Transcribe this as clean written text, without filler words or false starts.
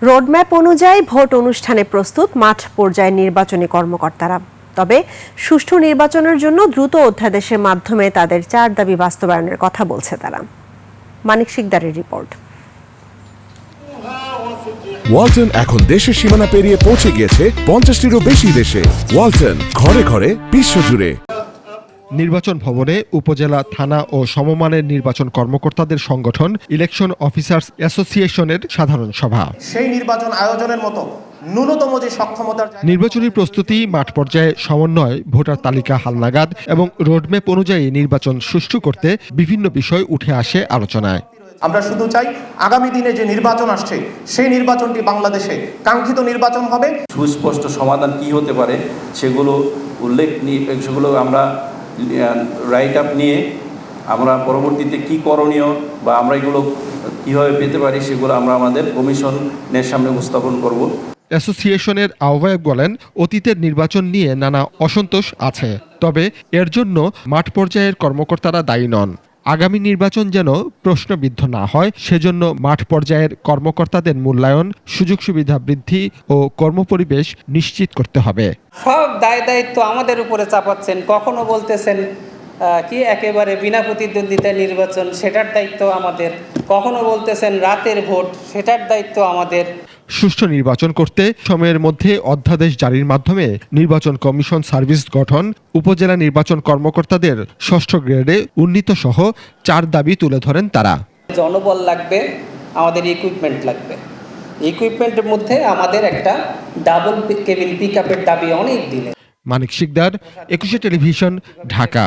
Roadmap অনুযায়ী vote অনুষ্ঠানে প্রস্তুত মাঠ পর্যায়ে নির্বাচনী কর্মকর্তারা। তবে সুষ্ঠু নির্বাচনের জন্য দ্রুত অধ্যাদেশের মাধ্যমে তাদের 4 দাবি বাস্তবায়নের কথা বলছে তারা। মানিক শিকদারের রিপোর্ট। ওয়ালটন এখন দেশের সীমানা পেরিয়ে পৌঁছে গিয়েছে 50টিরও বেশি দেশে। ওয়ালটন, ঘরে ঘরে বিশ্বজুড়ে। নির্বাচন ভবনে উপজেলা, থানা ও সমমানের নির্বাচন কর্মকর্তাদের সংগঠন ইলেকশন অফিসার্স অ্যাসোসিয়েশনের সাধারণ সভা। সেই নির্বাচন আয়োজনের মতো ন্যূনতম যে সক্ষমতার নির্বাচনী প্রস্তুতি, মাঠ পর্যায়ে সমন্বয়, ভোটার তালিকা হালনাগাদ এবং রোডম্যাপ অনুযায়ী নির্বাচন সুষ্ঠু করতে বিভিন্ন বিষয় উঠে আসে আলোচনায়। আমরা শুধু চাই আগামী দিনে যে নির্বাচন আসছে সেই নির্বাচনটি বাংলাদেশে কাঙ্ক্ষিত নির্বাচন হবে। সুস্পষ্ট সমাধান কি হতে পারে সেগুলো সেগুলো আমরা রাইট আপ নিয়ে আমরা পরবর্তীতে কি করণীয় বা আমরা এগুলো কীভাবে পেতে পারি সেগুলো আমরা আমাদের কমিশনের সামনে উপস্থাপন করব। অ্যাসোসিয়েশনের আহ্বায়ক বলেন, অতীতের নির্বাচন নিয়ে নানা অসন্তোষ আছে, তবে এর জন্য মাঠ পর্যায়ের কর্মকর্তারা দায়ী নন। আগামী নির্বাচন যেন প্রশ্নবিদ্ধ না হয় সেজন্য মাঠ পর্যায়ের কর্মকর্তাদের মূল্যায়ন, সুযোগ সুবিধা বৃদ্ধি ও কর্মপরিবেশ নিশ্চিত করতে হবে। সব দায়িত্ব আমাদের উপরে চাপাচ্ছেন, কখনো বলতেছেন কি একেবারে বিনা প্রতিদ্বন্দ্বিতায় নির্বাচন, সেটার দায়িত্ব আমাদের, কখনো বলতেছেন রাতের ভোট, সেটার দায়িত্ব আমাদের। সুষ্ঠু নির্বাচন করতে সময়ের মধ্যে অধ্যাদেশ জারির মাধ্যমে নির্বাচন কমিশন সার্ভিস গঠন, উপজেলা নির্বাচন কর্মকর্তাদের 6ষ্ঠ গ্রেডে উন্নীত সহ 4 দাবি তুলে ধরেন তারা। জনবল লাগবে, আমাদের ইকুইপমেন্ট লাগবে। ইকুইপমেন্টের মধ্যে আমাদের একটা ডাবল কেবিন পিকআপের দাবি অনেক দিনে। মানিক শিকদার, 21 টেলিভিশন, ঢাকা।